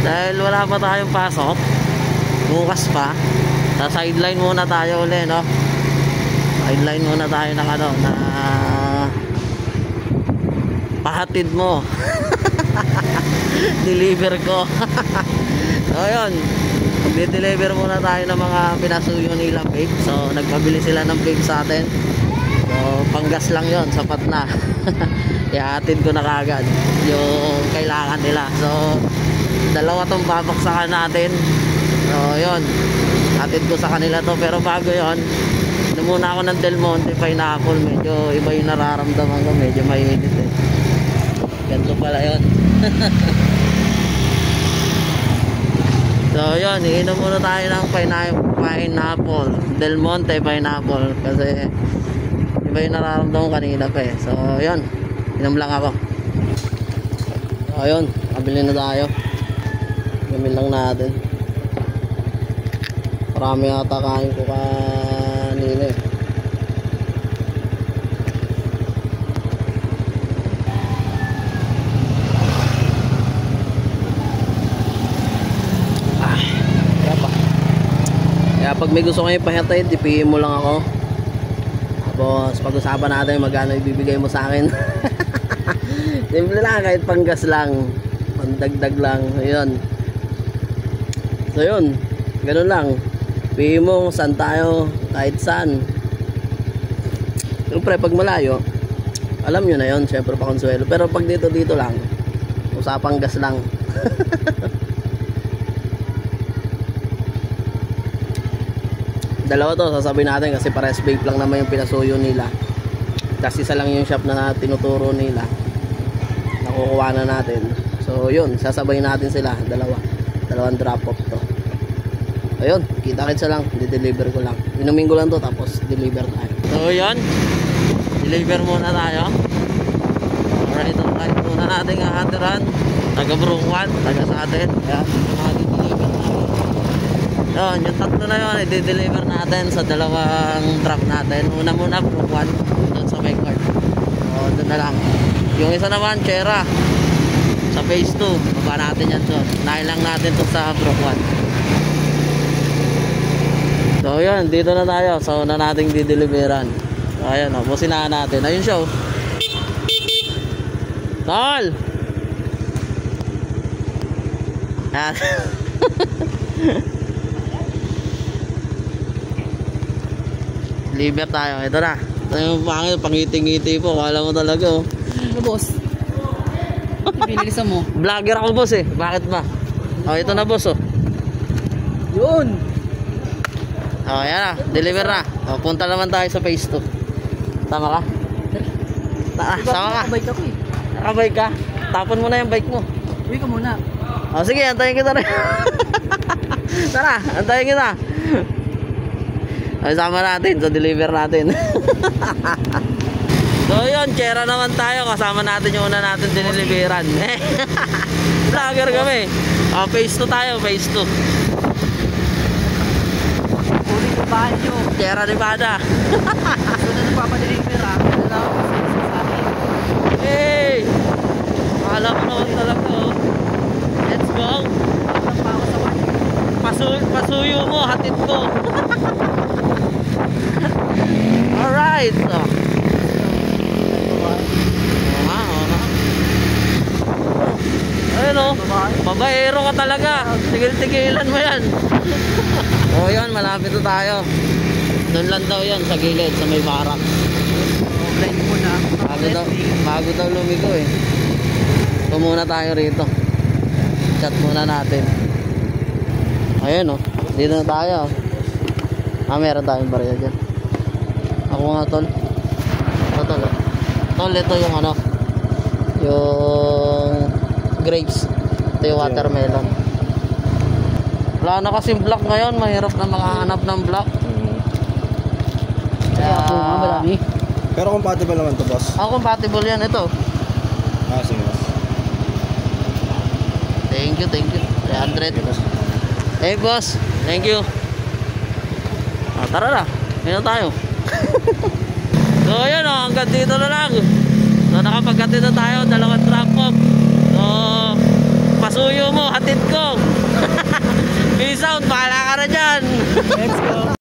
Dahil wala pa tayong pasok, bukas pa, sa sideline muna tayo uli, no? Sideline muna tayo ng ano, na pahatid mo. Deliver ko. So yun, magde-deliver muna tayo ng mga pinasuyo nila vape. So nagpabili sila ng vape sa atin. So panggas lang yon, sapat na. Ihatid ko na kagad yung kailangan nila. So dalawa tong babaksakan natin. So yun, hatid ko sa kanila to. Pero bago yon, muna ako ng Del Monte Pineapple. Medyo iba yung nararamdaman ko, medyo mainit eh. Ganito pala yun. So yun, iinom muna tayo ng pineapple, Del Monte Pineapple. Kasi iba yung nararamdaman kanina pa eh. So yun, inom lang ako. So yun, kabili na tayo. Gamil lang natin. Marami yata kain ko kanina eh. Kaya pag may gusto kayo pahatid, i-PM mo lang ako. Tapos pag-usapan natin magkano ibibigay mo sa akin. Simple lang, kahit panggas lang, pandagdag lang. Ayun. So yun, ganun lang. PM mo saan tayo, kahit saan. Siyempre pag malayo, alam nyo na yun, siyempre pa Consuelo. Pero pag dito lang, usapang gas lang. Dalawa to, sasabihin natin kasi pares vape lang naman yung pinasuyo nila. Kasi isa lang yung shop na tinuturo nila. Nakukuha na natin. So yun, sasabayin natin sila, dalawang drop off to. Ayun, kita-kitsa lang, di-deliver ko lang. Inumin ko lang to, tapos deliver tayo. So yun, deliver muna tayo. Alright, itong kahit muna natin ang hatiran. Taga Brooklyn, taga sa atin. Kaya deliver tayo. Yun, yung tatlo na yun, i-deliver natin sa dalawang truck natin. Una muna, Brooklyn, doon sa may cart. O, doon na lang. Yung isa naman, Chera, sa phase 2. Baba natin yan doon. Nahin lang natin to sa Brooklyn. So, yun, dito na tayo. So, una nating dideliveran. So, ayan, businahan natin. Ayun siya, Tol! Ayan. Deliver tayo. Ito na. Ito yung pangiti-ngiti po. Kala mo talaga, Ano, boss? Pinilisan mo. Vlogger ako, boss eh. Bakit ba? Oh, ito na, boss, Yun! Oh, yan na. Deliver na. Oh, punta naman tayo sa phase 2. Tama ka? Sama ka? Nakabike ako eh. Nakabike ka? Tapon mo na yung bike mo. Uwi ka muna. Oh, sige. Antayin kita rin. Tara, antayin kita. Ay, sama natin. So, deliver natin. So, yun. Chera naman tayo. Kasama natin yung una natin diniliveran. Vlogger kami. Oh, phase 2 tayo. Phase 2. Ulit ko bahay nyo. Chera Nevada. So na nagpapadeliver ha. Wala ako sa akin. Hey! Akala ko naman talaga, Let's go. Walang pa ako sa one. Pasuyo mo. Hatid ko. Alright. Oh. Ayun o. Babaero ka talaga. Tigil-tigilan mo yan. O yun, malapit na tayo. Doon lang daw yan, sa gilid, sa may barak. Blind mo na. Bago daw lumigo eh. Muna tayo rito. Chat muna natin. Ayun o. Dito na tayo. Meron tayong barya dyan. Ako nga, tol. Ito, tol. Tol, ito yung ano. Yung grapes. Ito yung watermelon. Wala na kasing block ngayon. Mahirap na makahanap ng block. Kaya marami. Pero compatible naman to, boss. compatible yan. Ito. Sige, boss. Thank you. 300. Hey, boss. Thank you. Tara na. Ngayon tayo. So, yun o. Hanggang dito na lang. So, nakapagkatid na tayo. Dalawang drop off. So, pasuyo Suyo mo, hatid ko. Peace out, bahala ka na dyan. Let's go.